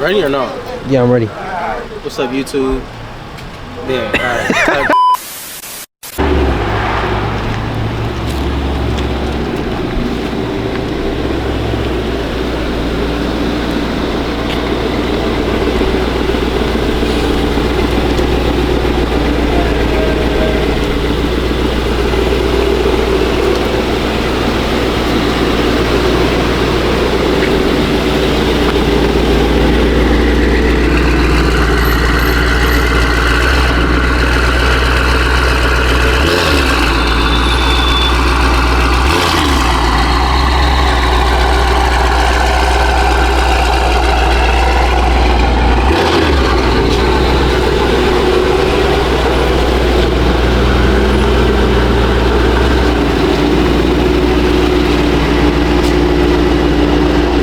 Ready or no? Yeah, I'm ready. What's up, YouTube? Yeah, all right.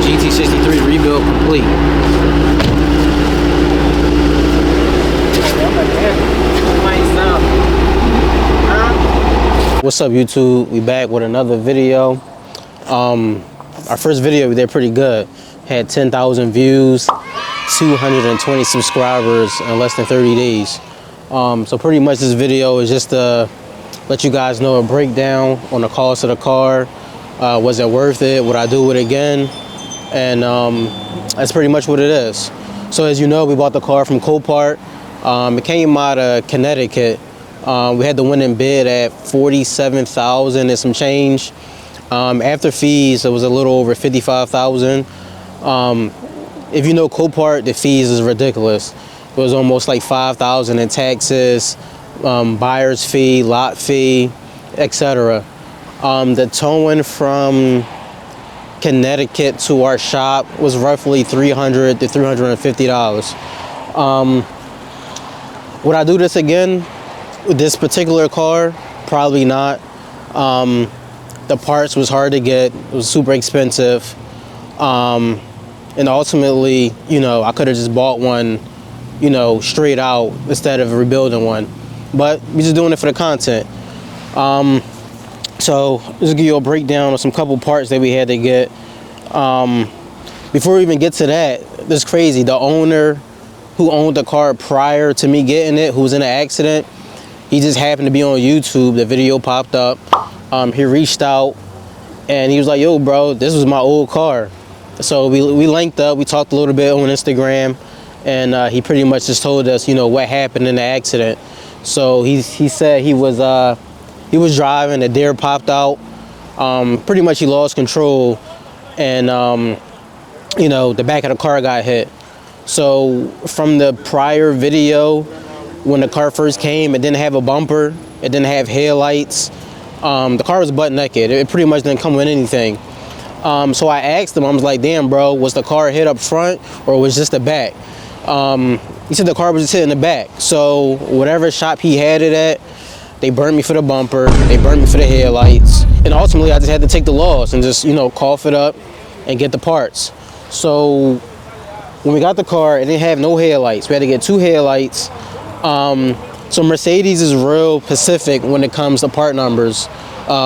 Gt63 rebuild complete. What's up, YouTube? We back with another video. Our first video we did pretty good. Had 10,000 views, 220 subscribers in less than 30 days. So pretty much this video is just to let you guys know a breakdown on the cost of the car. Was it worth it? Would I do it again? And that's pretty much what it is. So as you know, we bought the car from Copart. It came out of Connecticut. We had the winning bid at $47,000 and some change. After fees, it was a little over $55,000. If you know Copart, the fees is ridiculous. It was almost like $5,000 in taxes, buyer's fee, lot fee, etc. The towing from Connecticut to our shop was roughly $300 to $350. Would I do this again with this particular car? Probably not. The parts was hard to get. It was super expensive. And ultimately, you know, I could have just bought one, you know, straight out instead of rebuilding one. But we're just doing it for the content. So just give you a breakdown of some couple parts that we had to get. Before we even get to that, this is crazy. The owner who owned the car prior to me getting it, who was in an accident, he just happened to be on YouTube. The video popped up. He reached out and he was like, yo, bro, this was my old car. So we linked up. We talked a little bit on Instagram, and he pretty much just told us, you know, what happened in the accident. So he said he was driving, a deer popped out. Pretty much he lost control, and you know, the back of the car got hit. So from the prior video, when the car first came, it didn't have a bumper, it didn't have headlights. The car was butt naked. It pretty much didn't come with anything. So I asked him, I was like, damn, bro, was the car hit up front or was just the back? He said the car was just hit in the back. So whatever shop he had it at, they burned me for the bumper, they burned me for the headlights, and ultimately I just had to take the loss and just, you know, cough it up and get the parts. So when we got the car, it didn't have no headlights. We had to get 2 headlights. So Mercedes is real specific when it comes to part numbers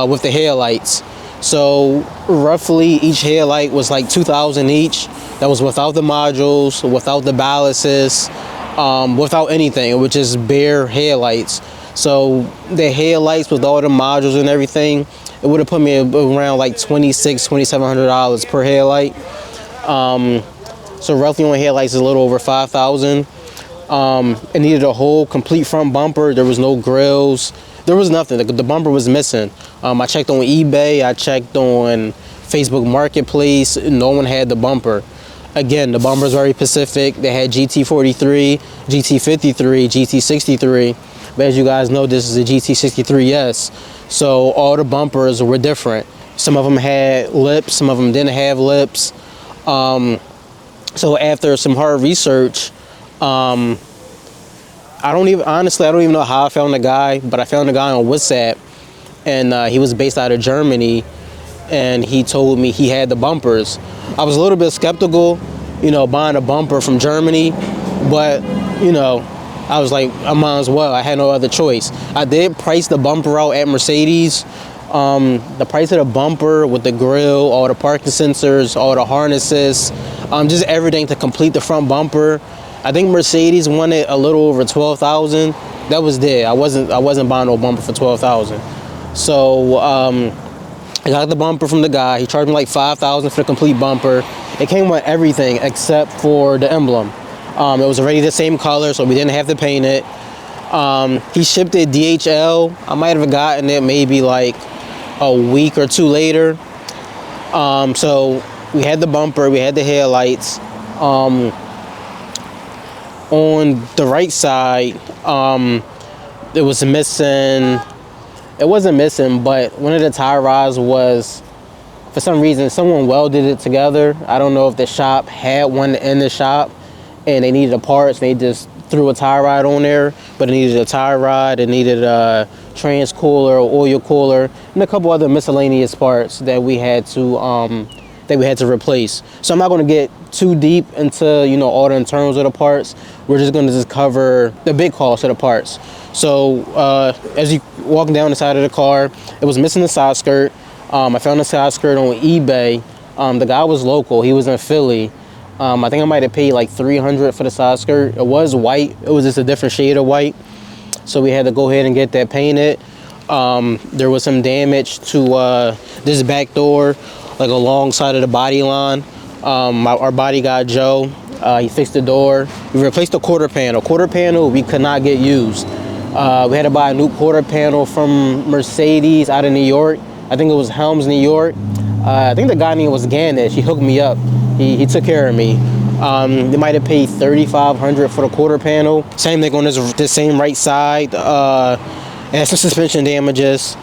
with the headlights. So roughly each headlight was like $2,000 each. That was without the modules, without the ballasts, without anything. It was just bare headlights. So the headlights with all the modules and everything, it would have put me around like $2,600, $2,700 per headlight. So roughly on headlights is a little over $5,000. It needed a whole complete front bumper. There was no grills. There was nothing. The bumper was missing. I checked on eBay. I checked on Facebook Marketplace. No one had the bumper. Again, the bumper is very specific. They had GT43, GT53, GT63. But as you guys know, this is a GT63s. So all the bumpers were different. Some of them had lips. Some of them didn't have lips. So after some hard research, I don't even know how I found the guy, but I found the guy on WhatsApp, and he was based out of Germany, and he told me he had the bumpers. I was a little bit skeptical, you know, buying a bumper from Germany, but, you know, I was like, I might as well. I had no other choice. I did price the bumper out at Mercedes. The price of the bumper with the grill, all the parking sensors, all the harnesses, just everything to complete the front bumper. I think Mercedes wanted a little over 12,000. That was there. I wasn't buying no bumper for 12,000. So I got the bumper from the guy. He charged me like 5,000 for the complete bumper. It came with everything except for the emblem. It was already the same color, so we didn't have to paint it. He shipped it DHL. I might have gotten it maybe like a week or two later. So we had the bumper, we had the headlights. On the right side, it was missing. It wasn't missing, but one of the tie rods was, for some reason, someone welded it together. I don't know if the shop had one in the shop and they needed the parts. They just threw a tie rod on there, but it needed a tie rod, it needed a trans cooler, oil cooler, and a couple other miscellaneous parts that we had to replace. So I'm not going to get too deep into, you know, all the internals of the parts. We're just going to just cover the big cost of the parts. So as you walking down the side of the car, it was missing the side skirt. I found the side skirt on eBay. The guy was local. He was in Philly. I think I might have paid like $300 for the side skirt. It was white. It was just a different shade of white. So we had to go ahead and get that painted. There was some damage to this back door, like alongside of the body line. Our body guy, Joe, he fixed the door. We replaced the quarter panel. Quarter panel we could not get used. We had to buy a new quarter panel from Mercedes out of New York. I think it was Helms, New York. I think the guy name was Ganish. He hooked me up. He took care of me. They might have paid $3,500 for the quarter panel. Same thing on this same right side. And some suspension damages.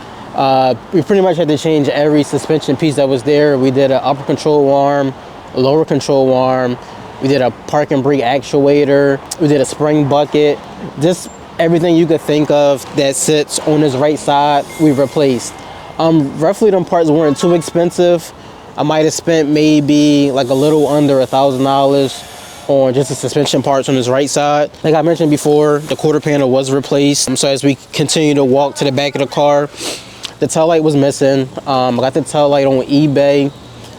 We pretty much had to change every suspension piece that was there. We did an upper control arm, a lower control arm. We did a park and brake actuator. We did a spring bucket. Just everything you could think of that sits on this right side, we replaced. Roughly them parts weren't too expensive. I might have spent maybe like a little under $1,000 on just the suspension parts on this right side. Like I mentioned before, the quarter panel was replaced. So as we continue to walk to the back of the car, the tail light was missing. I got the tail light on eBay, I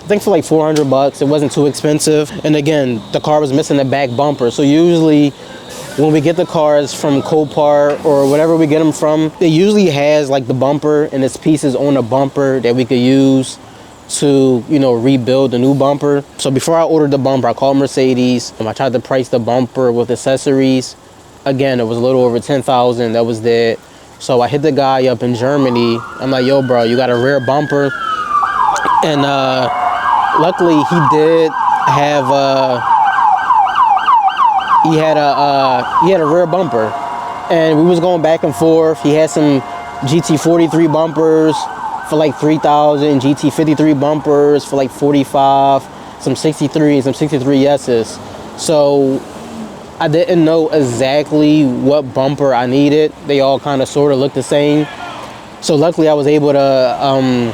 think for like $400. It wasn't too expensive. And again, the car was missing the back bumper. So usually when we get the cars from Copart or whatever we get them from, it usually has like the bumper and its pieces on the bumper that we could use to, you know, rebuild the new bumper. So before I ordered the bumper, I called Mercedes. I tried to price the bumper with accessories. Again, it was a little over 10,000. That was it. So I hit the guy up in Germany. I'm like, yo, bro, you got a rear bumper? And luckily he did have he had a rear bumper, and we was going back and forth. He had some Gt43 bumpers for like 3,000, Gt53 bumpers for like 45, some 63s, some 63s. So I didn't know exactly what bumper I needed. They all kind of sort of look the same. So luckily I was able to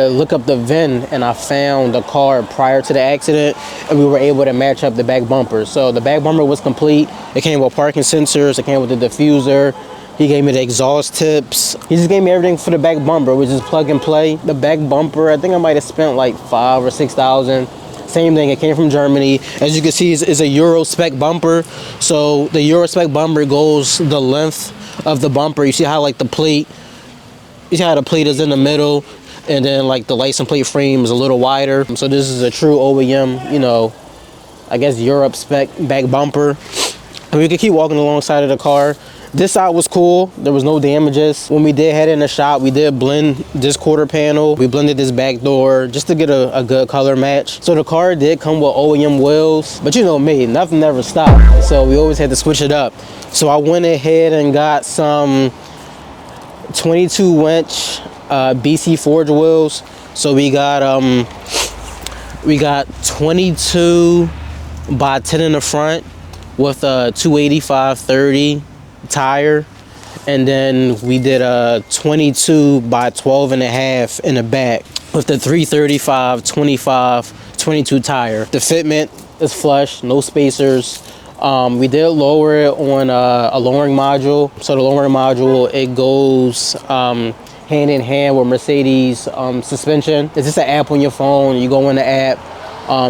look up the VIN, and I found the car prior to the accident, and we were able to match up the back bumper. So the back bumper was complete. It came with parking sensors, it came with the diffuser. He gave me the exhaust tips. He just gave me everything for the back bumper, which is plug and play. The back bumper, I think I might have spent like $5,000 or $6,000. Same thing, it came from Germany. As you can see, it's a Euro spec bumper. So the Euro spec bumper goes the length of the bumper. You see how like the plate, you see how the plate is in the middle, and then like the license plate frame is a little wider. So this is a true OEM, you know, I guess Europe spec back bumper. And we could keep walking alongside of the car. This side was cool. There was no damages. When we did head in the shop, we did blend this quarter panel. We blended this back door just to get a good color match. So the car did come with OEM wheels, but you know me, nothing ever stopped. So we always had to switch it up. So I went ahead and got some 22-inch BC Forge wheels. So we got 22 by 10 in the front with a 285/30 tire, and then we did a 22 by 12 and a half in the back with the 335/25/22 tire. The fitment is flush, no spacers. We did lower it on a lowering module. So the lowering module, it goes hand in hand with Mercedes suspension. It's just an app on your phone. You go in the app,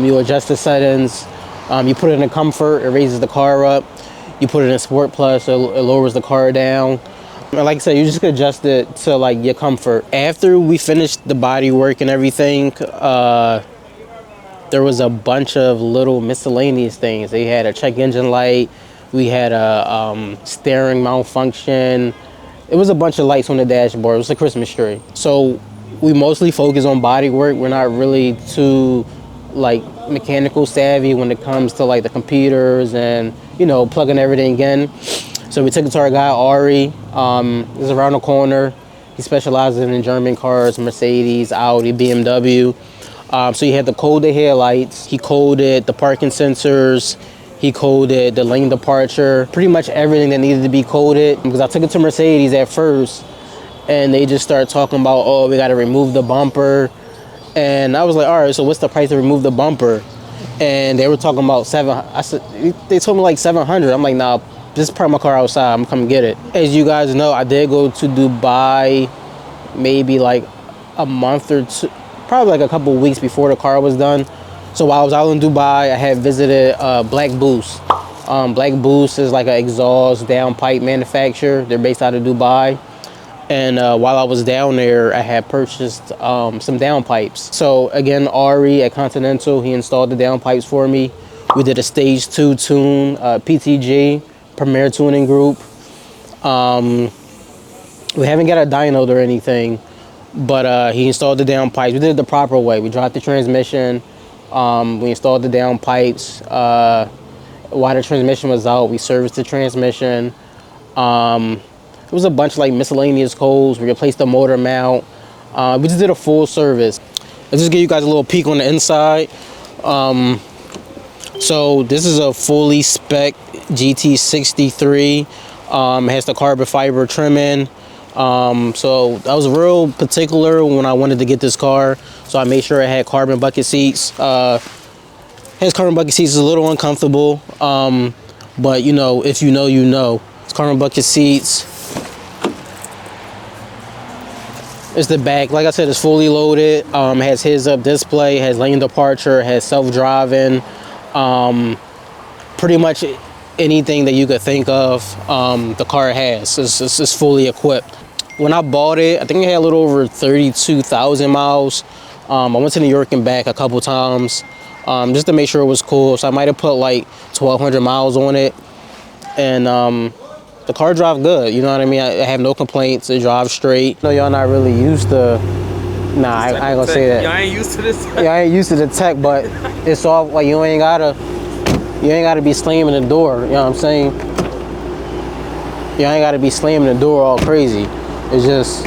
you adjust the settings, you put it in comfort, it raises the car up. You put it in Sport Plus, it lowers the car down. And like I said, you just could adjust it to like your comfort. After we finished the body work and everything, there was a bunch of little miscellaneous things. They had a check engine light. We had a steering malfunction. It was a bunch of lights on the dashboard. It was a Christmas tree. So we mostly focus on body work. We're not really too like mechanical savvy when it comes to like the computers and, you know, plugging everything in. So we took it to our guy Ari. He's around the corner. He specializes in German cars, Mercedes, Audi, BMW. So he had to code the headlights. He coded the parking sensors. He coded the lane departure. Pretty much everything that needed to be coded. Because I took it to Mercedes at first, and they just started talking about, oh, we got to remove the bumper. And I was like, all right, so what's the price to remove the bumper? And they were talking about they told me like 700. I'm like, nah, just park my car outside. I'm gonna come get it. As you guys know, I did go to Dubai maybe like a month or two, probably like a couple weeks before the car was done. So while I was out in Dubai, I had visited Black Boost. Black Boost is like an exhaust downpipe manufacturer. They're based out of Dubai. And while I was down there, I had purchased some downpipes. So again, Ari at Continental, he installed the downpipes for me. We did a stage 2 tune, PTG, Premier Tuning Group. We haven't got a dyno or anything, but he installed the downpipes. We did it the proper way. We dropped the transmission. We installed the downpipes. While the transmission was out, we serviced the transmission. It was a bunch of like miscellaneous codes. We replaced the motor mount. We just did a full service. I'll just give you guys a little peek on the inside. So this is a fully spec Gt63. It has the carbon fiber trimming. So I was real particular when I wanted to get this car. So I made sure it had carbon bucket seats. Has carbon bucket seats is a little uncomfortable. But you know, if you know, you know. It's carbon bucket seats. It's the back, like I said, it's fully loaded. Has heads-up display, has lane departure, has self-driving. Pretty much anything that you could think of, the car has. It's fully equipped. When I bought it, I think it had a little over 32,000 miles. I went to New York and back a couple times just to make sure it was cool. So I might have put like 1,200 miles on it. And the car drives good, you know what I mean? I have no complaints. It drives straight. No, y'all not really used to. Nah, I ain't gonna say that. Y'all ain't used to this. Yeah, I ain't used to the tech, but it's all like you ain't gotta be slamming the door. You know what I'm saying? You ain't gotta be slamming the door all crazy. It's just,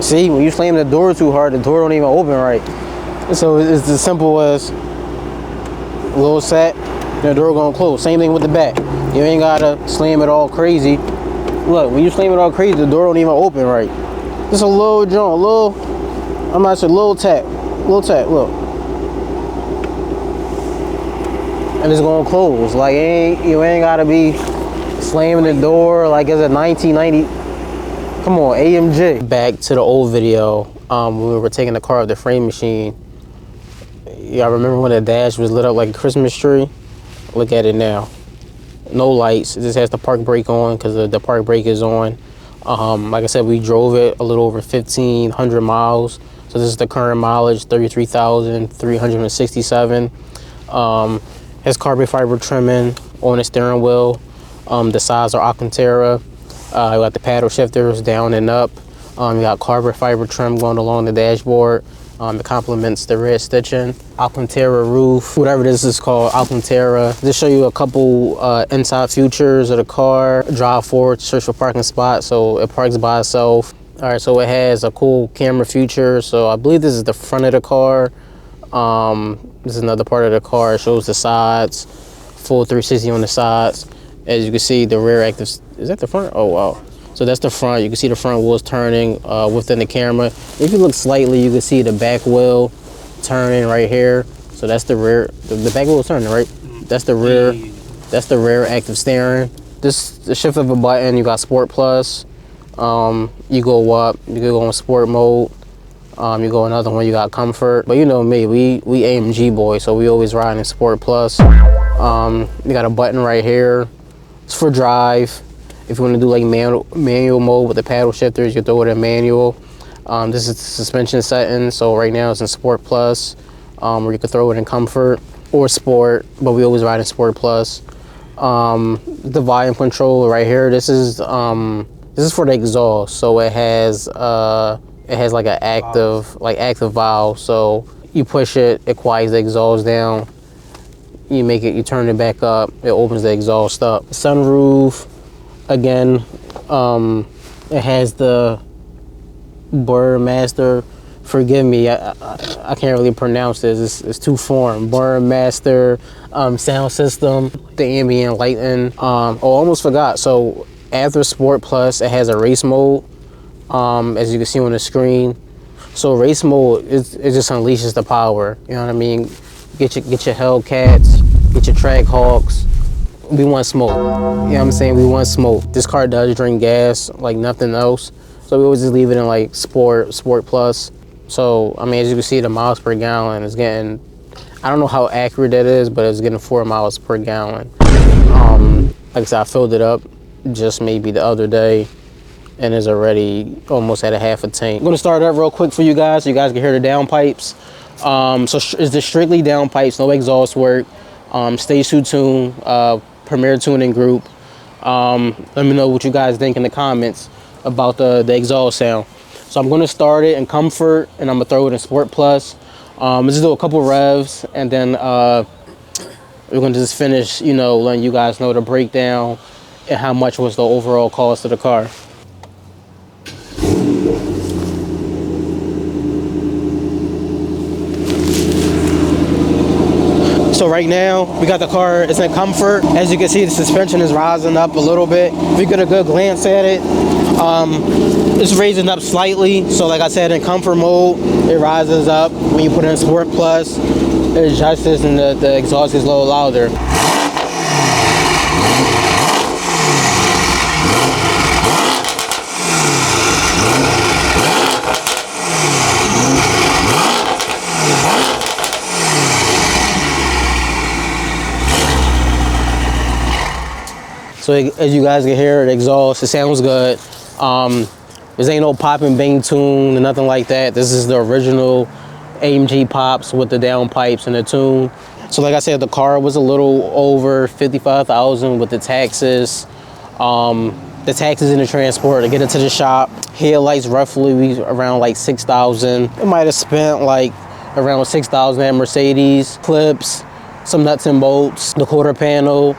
see, when you slam the door too hard, the door don't even open right. So it's as simple as a little set, the door gonna close. Same thing with the back. You ain't gotta slam it all crazy. Look, when you slam it all crazy, the door don't even open right. Just a little joint, I'm not sure, little tap, look. And it's gonna close. Like you ain't gotta be slamming the door like it's a 1990. Come on, AMG. Back to the old video, when we were taking the car off the frame machine. Y'all remember when the dash was lit up like a Christmas tree? Look at it now. No lights. It just has the park brake on because the park brake is on. Like I said, we drove it a little over 1,500 miles. So this is the current mileage, 33,367. Has carbon fiber trimming on the steering wheel. The sides are Alcantara. You got the paddle shifters down and up. You got carbon fiber trim going along the dashboard. It complements the red stitching. Alcantara roof, whatever this is called, Alcantara. Just show you a couple inside features of the car. Drive forward, search for parking spot, so it parks by itself. All right, so it has a cool camera feature. So I believe this is the front of the car. This is another part of the car. It shows the sides, full 360 on the sides. As you can see, the rear active, is that the front? Oh, wow. So that's the front. You can see the front wheels turning within the camera. If you look slightly, you can see the back wheel turning right here. So that's the rear. The back wheel is turning, right? That's the rear. That's the rear active steering. The shift of a button. You got Sport Plus. You go up, you can go in sport mode. You go another one, you got comfort. But you know me, we AMG boys, so we always ride in Sport Plus. You got a button right here. It's for drive. If you want to do like manual mode with the paddle shifters, you can throw it in manual. This is the suspension setting, so right now it's in Sport Plus, or you could throw it in comfort or sport, but we always ride in Sport Plus. The volume control right here, this is for the exhaust, so it has like an active valve, so you push it, it quiets the exhaust down. You turn it back up, it opens the exhaust up. Sunroof, again, it has the Burmester. Forgive me, I can't really pronounce this. It's too foreign. Burmester sound system, the ambient lighting. Oh, almost forgot. So after Sport Plus, it has a race mode, as you can see on the screen. So race mode, it just unleashes the power. You know what I mean? Get your Hellcats, get your Trackhawks. We want smoke. You know what I'm saying? We want smoke. This car does drink gas like nothing else. So we always just leave it in like Sport Plus. So, I mean, as you can see, the miles per gallon is getting, I don't know how accurate that is, but it's getting 4 miles per gallon. Like I said, I filled it up just maybe the other day, and it's already almost at a half a tank. I'm gonna start it up real quick for you guys so you guys can hear the downpipes. So it's just strictly downpipes, no exhaust work. Stage 2 tune, Premier Tuning Group. Let me know what you guys think in the comments about the exhaust sound. So I'm gonna start it in comfort, and I'm gonna throw it in Sport Plus. Let's just do a couple revs, and then we're gonna just finish, you know, letting you guys know the breakdown and how much was the overall cost of the car. So right now, we got the car, it's in comfort. As you can see, the suspension is rising up a little bit. If you get a good glance at it, it's raising up slightly. So like I said, in comfort mode, it rises up. When you put it in Sport Plus, it adjusts and the exhaust is a little louder. So as you guys can hear, the exhaust, it sounds good. This ain't no pop and bang tune or nothing like that. This is the original AMG pops with the downpipes and the tune. So like I said, the car was a little over 55,000 with the taxes. The taxes and the transport to get it to the shop. Headlights roughly around like 6,000. It might have spent like around 6,000 at Mercedes. Clips, some nuts and bolts, the quarter panel,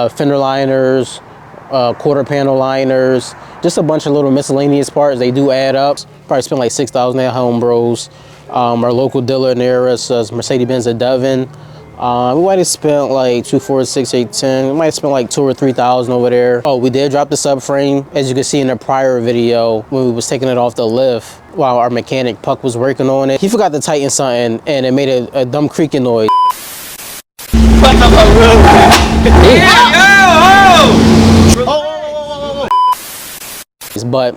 fender liners, quarter panel liners, just a bunch of little miscellaneous parts. They do add up. Probably spent like 6,000 at Home Bros. Our local dealer near us is Mercedes-Benz at Devon. We might have spent like 2, 4, 6, 8, 10. We might have spent like 2,000 or 3,000 over there. Oh, we did drop the subframe. As you can see in the prior video, when we was taking it off the lift, while our mechanic Puck was working on it, he forgot to tighten something and it made a dumb creaking noise. But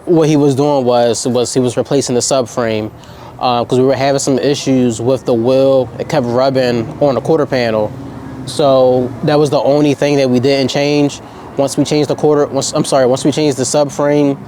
what he was doing was he was replacing the subframe because we were having some issues with the wheel. It kept rubbing on the quarter panel, so that was the only thing that we didn't change. Once we changed the once we changed the subframe,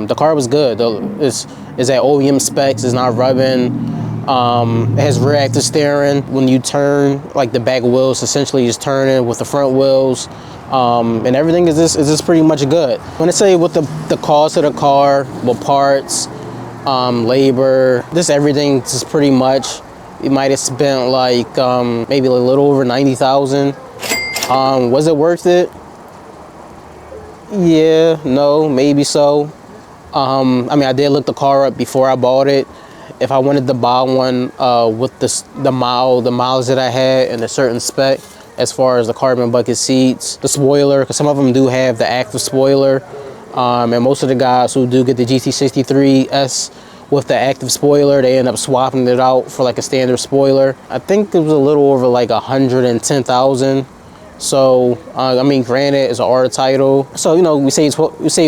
the car was good. It's at OEM specs. It's not rubbing. It has rear active steering. When you turn, like the back wheels essentially is turning with the front wheels, and everything is just pretty much good. When I say what the cost of the car, what parts, labor, just everything, just pretty much, you might have spent like maybe a little over 90,000. Was it worth it? Yeah, no, maybe so. I mean, I did look the car up before I bought it. If I wanted to buy one with the miles that I had and a certain spec, as far as the carbon bucket seats, the spoiler, because some of them do have the active spoiler, and most of the guys who do get the Gt63s with the active spoiler, they end up swapping it out for like a standard spoiler. I think it was a little over like 110,000. So I mean, granted, it's an R title, so you know we saved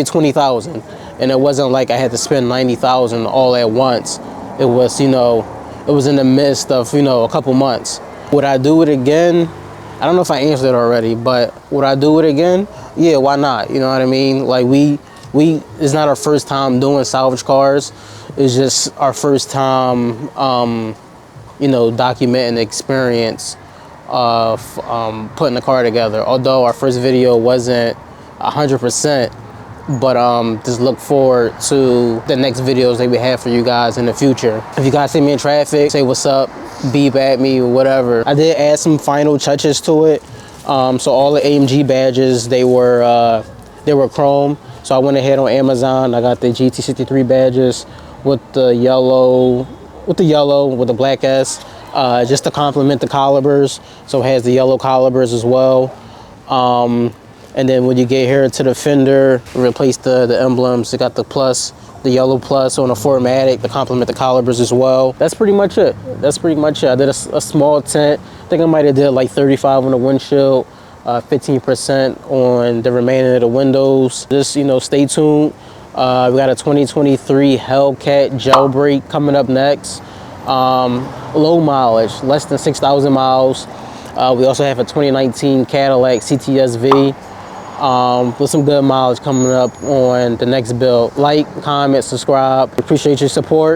20,000, and it wasn't like I had to spend 90,000 all at once. It was, you know, it was in the midst of, you know, a couple months. Would I do it again? I don't know if I answered it already, but would I do it again? Yeah, why not? You know what I mean? Like it's not our first time doing salvage cars. It's just our first time, you know, documenting the experience of putting the car together. Although our first video wasn't 100%, but just look forward to the next videos that we have for you guys in the future. If you guys see me in traffic, say what's up, beep at me or whatever. I did add some final touches to it. So all the AMG badges, they were chrome. So I went ahead on Amazon. I got the Gt63 badges with the yellow, with the black S, just to complement the calibers. So it has the yellow calibers as well. And then when you get here to the fender, replace the emblems. It got the plus, the yellow plus on a 4MATIC to complement the calibers as well. That's pretty much it. That's pretty much it. I did a small tint. I think I might have did like 35 on the windshield, 15% on the remaining of the windows. Just, you know, stay tuned. We got a 2023 Hellcat jailbreak coming up next. Low mileage, less than 6,000 miles. We also have a 2019 Cadillac CTS-V with some good mileage coming up on the next build. Like, comment, subscribe. Appreciate your support.